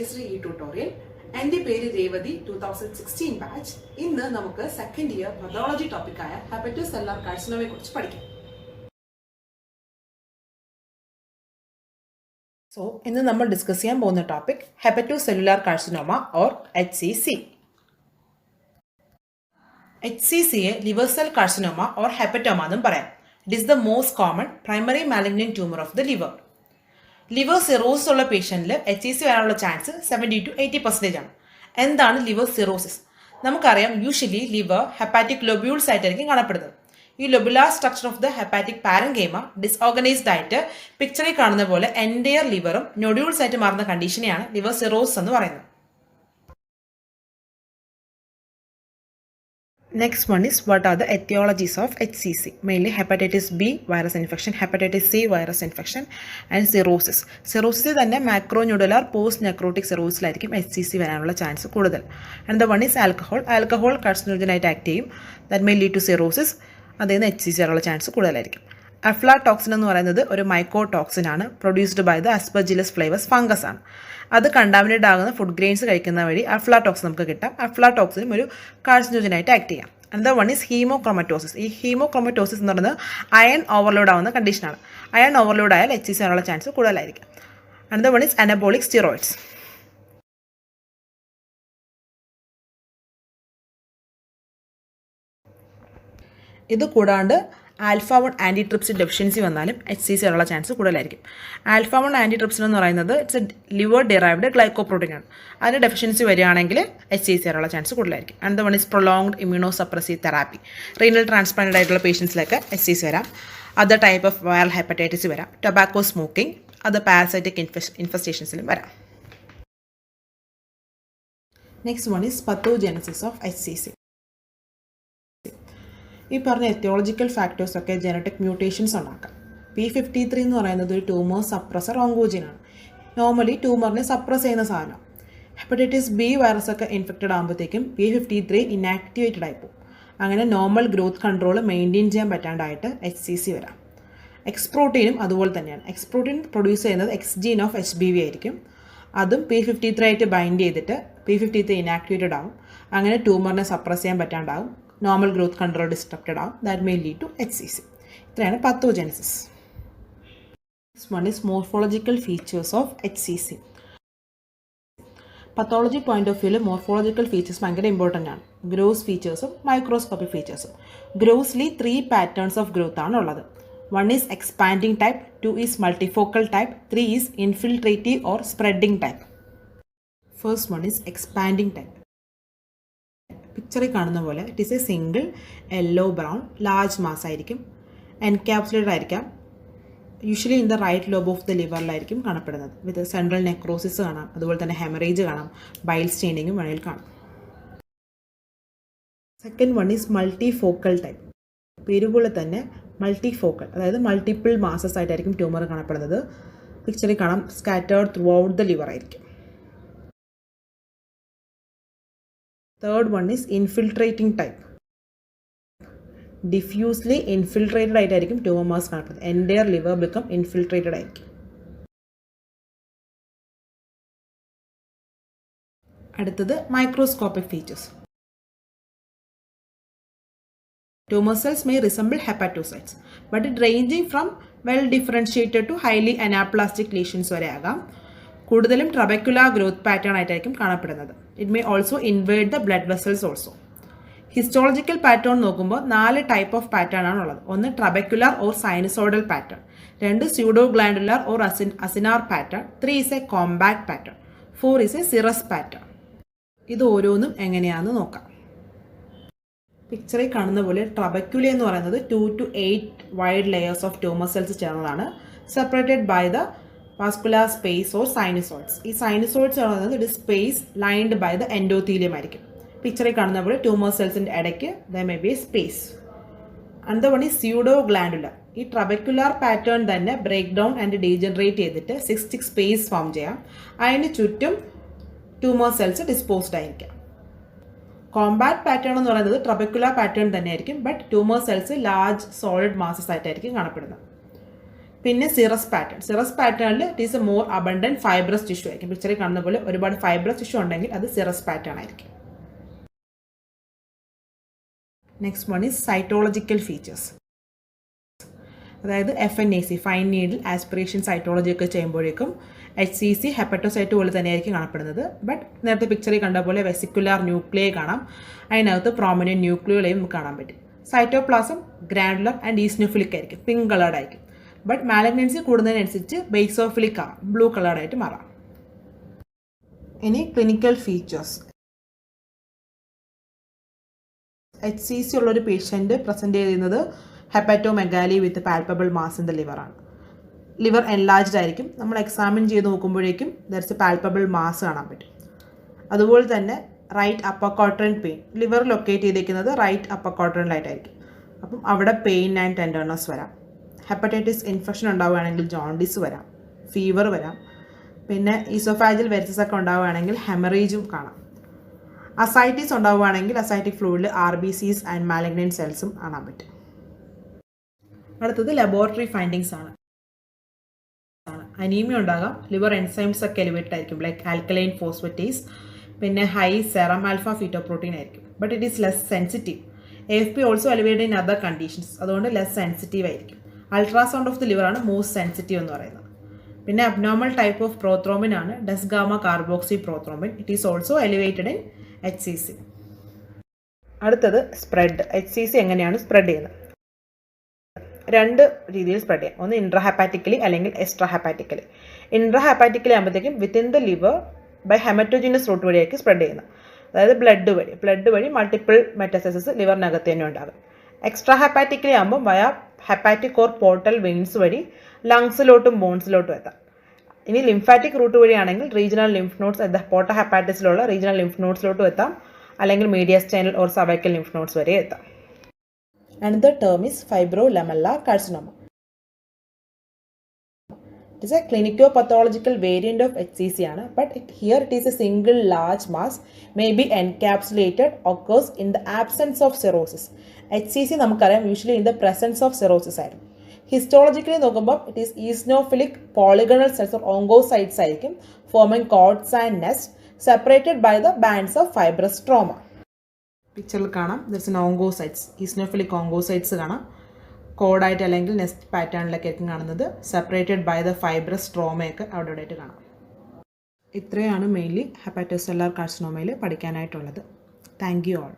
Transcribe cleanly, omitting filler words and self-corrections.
വിജയശ്രീ ഈ ട്യൂട്ടോറിയൽ. എൻ്റെ പേര് രേവതി, 2016 ബാച്ച്. ഇന്ന് നമുക്ക് സെക്കൻഡ് ഇയർ പതോളജി ടോപ്പിക്കായ ഹെപ്പറ്റോസെല്ലുലാർ കാർസിനോമയെ കുറിച്ച് പഠിക്കാം. ഇന്ന് നമ്മൾ ഡിസ്കസ് ചെയ്യാൻ പോകുന്ന topic hepatocellular carcinoma or HCC. HCCയെ liver cell carcinoma or hepatoma എന്നും പറയാം. It is the most common primary malignant tumour of the liver. Liver cirrhosis ഉള്ള പേഷ്യൻറ്റിൽ HCC വരാനുള്ള ചാൻസ് 70 to 80% ആണ്. എന്താണ് ലിവർ സിറോസിസ്? നമുക്കറിയാം, യൂഷ്വലി ലിവർ ഹെപ്പാറ്റിക് ലൊബ്യൂൾസ് ആയിട്ടായിരിക്കും കാണപ്പെടുന്നത്. ഈ lobular structure of the hepatic parenchyma ഡിസ്ഓർഗനൈസ്ഡ് ആയിട്ട് പിക്ചറിൽ കാണുന്ന പോലെ എൻറ്റയർ ലിവറും നൊഡ്യൂൾസ് ആയിട്ട് മാറുന്ന കണ്ടീഷനെയാണ് ലിവർ സിറോസിസ് എന്ന് പറയുന്നത്. Next one is what are the etiologies of HCC? Mainly hepatitis B virus infection, hepatitis C virus infection and cirrhosis. Cirrhosis തന്നെ മാക്രോന്യൂഡുലാർ post necrotic സിറോസിലായിരിക്കും HCC വരാനുള്ള ചാൻസ് കൂടുതൽ. And the one is alcohol. Alcohol carcinogen ആയിട്ട് act ചെയ്യും. That may lead to cirrhosis. അതിൽ നിന്ന് HCC വരാനുള്ള chance കൂടുതലായിരിക്കും. Aflatoxin എന്ന് പറയുന്നത് ഒരു മൈക്കോടോക്സിൻ ആണ്. Produced by the aspergillus flavus fungus ആണ്. അത് കണ്ടാമിനേറ്റ് ആകുന്ന ഫുഡ് ഗ്രെയിൻസ് കഴിക്കുന്ന വഴി അഫ്ലാടോക്സിൻ നമുക്ക് കിട്ടാം. അഫ്ലാടോക്സിനും ഒരു കാർസിനോജനായിട്ട് ആക്ട് ചെയ്യാം. And the one is haemochromatosis. ഈ ഹീമോക്രോമറ്റോസിസ് എന്ന് പറയുന്നത് അയൺ ഓവർലോഡ് ആവുന്ന കണ്ടീഷനാണ്. അയൺ ഓവർലോഡ് ആയാൽ HCC വരാനുള്ള ചാൻസ് കൂടുതലായിരിക്കും. And the one is anabolic steroids. ഇത് കൂടാണ്ട് ആൽഫ-1 ആൻറ്റിട്രിപ്സിൻ ഡെഫിഷ്യൻസി വന്നാലും HCC വരാനുള്ള ചാൻസ് കൂടുതലായിരിക്കും. ആൽഫ-1 ആൻറ്റിട്രിപ്സിൻ എന്ന് പറയുന്നത് it's a liver derived glycoprotein ആണ്. അതിന് ഡെഫിഷ്യൻസി വരികയാണെങ്കിൽ HCC വരാനുള്ള ചാൻസ് കൂടുതലായിരിക്കും. And the one is prolonged immunosuppressive therapy. Renal transplanted ആയിട്ടുള്ള പേഷ്യൻസിലൊക്കെ HCC വരാം. Other type of viral hepatitis വരാം. ടൊബാക്കോ സ്മോക്കിംഗ്, അതർ പാരസൈറ്റിക് ഇൻഫെസ്റ്റേഷൻസിലും വരാം. Next one is pathogenesis of HCC. ഈ പറഞ്ഞ എത്തിയോളജിക്കൽ ഫാക്ടേഴ്സൊക്കെ ജനറ്റിക് മ്യൂട്ടേഷൻസ് ഉണ്ടാക്കാം. P53 എന്ന് പറയുന്നത് ഒരു ട്യൂമർ സപ്രസർ ഓങ്കോജിനാണ്. നോർമലി ട്യൂമറിനെ സപ്രസ് ചെയ്യുന്ന സാധനം. ഹെപ്പറ്റൈറ്റിസ് B വൈറസൊക്കെ ഇൻഫെക്റ്റഡ് ആകുമ്പോഴത്തേക്കും P53 ഇനാക്ടിവേറ്റഡ് ആയിപ്പോവും. അങ്ങനെ നോർമൽ ഗ്രോത്ത് കൺട്രോൾ മെയിൻറ്റെയിൻ ചെയ്യാൻ പറ്റാണ്ടായിട്ട് HCC വരാം. എക്സ് പ്രോട്ടീനും അതുപോലെ തന്നെയാണ്. എക്സ് പ്രോട്ടീൻ പ്രൊഡ്യൂസ് ചെയ്യുന്നത് എക്സ് ജീൻ ഓഫ് HBV ആയിരിക്കും. അതും P53 ആയിട്ട് ബൈൻഡ് ചെയ്തിട്ട് P53 ഇനാക്ടിവേറ്റഡ് ആവും. അങ്ങനെ ട്യൂമറിനെ സപ്രസ് ചെയ്യാൻ പറ്റാണ്ടാവും. നോർമൽ ഗ്രോത്ത് കൺട്രോൾ ഡിസ്ട്രക്റ്റഡ് ആവും. That may lead to HCC. ഇത്രയാണ് pathogenesis. One is morphological features of HCC. Pathology point of വ്യൂവിൽ മോർഫോളജിക്കൽ ഫീച്ചേഴ്സ് ഭയങ്കര ഇമ്പോർട്ടൻ്റ് ആണ്. ഗ്രോസ് ഫീച്ചേഴ്സും മൈക്രോസ്കോപ്പിക് ഫീച്ചേഴ്സും. ഗ്രോസ്ലി 3 പാറ്റേൺസ് ഓഫ് ഗ്രോത്ത് ആണ് ഉള്ളത്. 1 is expanding type, 2 is multifocal type, 3 is infiltrative or spreading type. First one is expanding type. പിക്ചറിൽ കാണുന്ന പോലെ it is a single yellow brown large mass ആയിരിക്കും. Encapsulated ആയിരിക്കാം. Usually in the right lobe of the ലിവറിലായിരിക്കും കാണപ്പെടുന്നത്. With central necrosis കാണാം. അതുപോലെ തന്നെ ഹെമറേജ് കാണാം. ബൈൽ സ്റ്റെയിനിങ്ങും വേണമെങ്കിൽ കാണാം. Second one is multifocal type. പേര് പോലെ തന്നെ മൾട്ടിഫോക്കൽ, അതായത് മൾട്ടിപ്പിൾ മാസസ് ആയിട്ടായിരിക്കും ട്യൂമർ കാണപ്പെടുന്നത്. പിക്ചറിൽ കാണാം scattered throughout the liver ആയിരിക്കും. Third one is infiltrating type. Diffusely infiltrated ആയിട്ടായിരിക്കും ട്യൂമർ മാസ് കാണപ്പെടുന്നത്. എൻറ്റയർ ലിവർ ബിക്കം ഇൻഫിൽട്രേറ്റഡ് ആയിരിക്കും. അടുത്തത് microscopic features. Tumor cells may resemble hepatocytes, but it ranging from well differentiated to highly anaplastic lesions വരെ ആകാം. കൂടുതലും ട്രബക്കുലാർ growth pattern ആയിട്ടായിരിക്കും കാണപ്പെടുന്നത്. It may also invade the blood vessels also. Histological pattern നോക്കുമ്പോൾ 4 type of pattern ആണുള്ളത്. ഒന്ന് trabecular or sinusoidal pattern, 2 pseudo glandular or acinar pattern, 3 is a compact pattern, 4 is a scirrhous pattern. ഇത് ഓരോന്നും എങ്ങനെയാണെന്ന് നോക്കാം. പിക്ചറിൽ കാണുന്ന പോലെ ട്രബക്യുല എന്ന് പറയുന്നത് 2 to 8 wide layers of tumour cells ചേർന്നതാണ്. Separated by the vascular space or sinusoids. ഈ സൈനസോയിഡ്സ് പറയുന്നത് ഇത് space lined by the endothelium ആയിരിക്കും. പിക്ചറിൽ കാണുന്ന പോലെ ട്യൂമർ സെൽസിൻ്റെ ഇടയ്ക്ക് the may be space. And the one is pseudo glandular. ഈ ട്രബക്യുലാർ പാറ്റേൺ തന്നെ ബ്രേക്ക് ഡൗൺ ആൻഡ് ഡീജനറേറ്റ് ചെയ്തിട്ട് സിസ്റ്റിക് സ്പേസ് ഫോം ചെയ്യാം. അതിന് ചുറ്റും ട്യൂമർ സെൽസ് ഡിസ്പോസ്ഡ് ആയിരിക്കാം. കോമ്പാക്ട് പാറ്റേൺ എന്ന് പറയുന്നത് ട്രബക്കുലാർ പാറ്റേൺ തന്നെയായിരിക്കും. But tumour cells large solid masses ആയിട്ടായിരിക്കും കാണപ്പെടുന്നത്. പിന്നെ സിറസ് പാറ്റേണിൽ it is A more abundant fibrous tissue ആയിരിക്കും. പിക്ചറിൽ കാണുന്ന പോലെ ഒരുപാട് ഫൈബ്രസ് ടിഷ്യൂ ഉണ്ടെങ്കിൽ അത് സിറസ് പാറ്റേൺ ആയിരിക്കും. Next one is cytological features. അതായത് FNAC fine needle aspiration cytology ഒക്കെ ചെയ്യുമ്പോഴേക്കും HCC ഹെപ്പറ്റോസൈറ്റ് പോലെ തന്നെയായിരിക്കും കാണപ്പെടുന്നത്. ബട്ട് നേരത്തെ പിക്ചറിൽ കണ്ട പോലെ വെസിക്കുലാർ ന്യൂക്ലിയേ കാണാം. അതിനകത്ത് പ്രോമിനൻറ്റ് ന്യൂക്ലിയോളയും നമുക്ക് കാണാൻ പറ്റും. സൈറ്റോപ്ലാസം ഗ്രാനുലർ ആൻഡ് ഈസ്നോഫിലിക് ആയിരിക്കും, പിങ്ക് കളേർഡ് ആയിരിക്കും. ബട്ട് മാലഗ്നൻസി കൂടുന്നതിനനുസരിച്ച് ബേസോഫിലിക് ആവാം, ബ്ലൂ കളേർഡായിട്ട് മാറാം. ഇനി ക്ലിനിക്കൽ ഫീച്ചേഴ്സ്. HCC ഉള്ളൊരു പേഷ്യൻറ്റ് പ്രസൻറ്റ് ചെയ്യുന്നത് hepatomegaly with palpable mass in the ലിവറാണ്. ലിവർ എൻലാർജ്ഡ് ആയിരിക്കും. നമ്മൾ എക്സാമിൻ ചെയ്ത് നോക്കുമ്പോഴേക്കും ദർസ് എ പാൽപ്പബിൾ മാസ് കാണാൻ പറ്റും. അതുപോലെ തന്നെ right upper quadrant pain, liver locate ചെയ്തിരിക്കുന്നത് റൈറ്റ് അപ്പർ ക്വാഡ്രന്റിലായിട്ടായിരിക്കും. അപ്പം അവിടെ പെയിൻ ആൻഡ് ടെൻഡർനെസ് വരാം. ഹെപ്പറ്റൈറ്റിസ് ഇൻഫെക്ഷൻ ഉണ്ടാവുകയാണെങ്കിൽ ജോണ്ടിസ് വരാം, ഫീവർ വരാം. പിന്നെ ഈസോഫാജിൽ വെരിസസ് ഒക്കെ ഉണ്ടാവുകയാണെങ്കിൽ ഹെമറേജും കാണാം. അസൈറ്റിസ് ഉണ്ടാവുകയാണെങ്കിൽ അസൈറ്റിക് ഫ്ലൂയിഡിൽ RBCs ആൻഡ് മാലിഗ്നൻറ്റ് സെൽസും കാണാൻ പറ്റും. അടുത്തത് ലബോറട്ടറി ഫൈൻഡിങ്സ് ആണ്. അനീമിയ ഉണ്ടാകാം, ലിവർ എൻസൈംസ് ഒക്കെ എലിവേറ്റഡ് ആയിരിക്കും, ലൈക്ക് ആൽക്കലൈൻ ഫോസ്ഫറ്റേസ്. പിന്നെ ഹൈ സെറം ആൽഫ ഫീറ്റോപ്രോട്ടീൻ ആയിരിക്കും. But it is less sensitive. AFP also elevated in other conditions, അതുകൊണ്ട് ലെസ് സെൻസിറ്റീവ് ആയിരിക്കും. അൾട്രാസൗണ്ട് ഓഫ് ദി ലിവർ ആണ് മോസ്റ്റ് സെൻസിറ്റീവ് എന്ന് പറയുന്നത്. പിന്നെ അബ്നോർമൽ ടൈപ്പ് ഓഫ് പ്രോത്രോംബിൻ ആണ് des gamma carboxy prothrombin. It is also elevated in HCC. അടുത്തത് spread. HCC എങ്ങനെയാണ് spread ചെയ്യുന്നത്? രണ്ട് രീതിയിൽ സ്പ്രെഡ് ചെയ്യാം. ഒന്ന് ഇൻട്രാഹെപ്പാറ്റിക്കലി അല്ലെങ്കിൽ എക്സ്ട്രാ ഹെപ്പാറ്റിക്കലി. ഇൻട്രാഹെപ്പാറ്റിക്കലി ആകുമ്പോഴത്തേക്കും within the liver by haematogenous route വഴിയായിരിക്കും സ്പ്രെഡ് ചെയ്യുന്നത്. അതായത് ബ്ലഡ് വഴി മൾട്ടിപ്പിൾ മെറ്റാസ്റ്റസിസ് ലിവറിനകത്ത് തന്നെ ഉണ്ടാകും. എക്സ്ട്രാ ഹെപ്പാറ്റിക്കലി ആകുമ്പോൾ വയ ഹെപ്പാറ്റിക് ഓർ പോർട്ടൽ വെയിൻസ് വഴി ലങ്സിലോട്ടും ബോൺസിലോട്ടും എത്താം. ഇനി ലിംഫാറ്റിക് റൂട്ട് വഴിയാണെങ്കിൽ റീജിയണൽ ലിംഫ് നോഡ്സ് പോർട്ട ഹെപ്പാറ്റിസിലുള്ള റീജിയണൽ ലിംഫ് നോഡ്സിലോട്ടും എത്താം, അല്ലെങ്കിൽ mediastinal or cervical lymph nodes വരെ എത്താം. Another term is fibrolamellar carcinoma. It is a clinicopathological variant of HCC but here it is a single large mass may be encapsulated, occurs in the absence of cirrhosis. HCC നമുക്കറിയാം usually in the presence of cirrhosis ആയിരിക്കും. ഹിസ്റ്റോളജിക്കലി നോക്കുമ്പോൾ it is eosinophilic polygonal cells or oncocytes ആയിരിക്കും, forming cords and nests separated by the bands of fibrous stroma. പിക്ചറിൽ കാണാം ദർസ് N ഓങ്കോസൈറ്റ്സ്, eosinophilic ഓങ്കോസൈറ്റ്സ് കാണാം. കോഡായിട്ട് അല്ലെങ്കിൽ nest പാറ്റേണിലൊക്കെ ആയിരിക്കും കാണുന്നത്. സെപ്പറേറ്റഡ് ബൈ ദ ഫൈബ്രസ് സ്ട്രോമയൊക്കെ അവിടെ ഇവിടെയായിട്ട് കാണാം. ഇത്രയാണ് മെയിൻലി ഹെപ്പാറ്റോസെല്ലാർ കാർസിനോമയിൽ പഠിക്കാനായിട്ടുള്ളത്. Thank you all.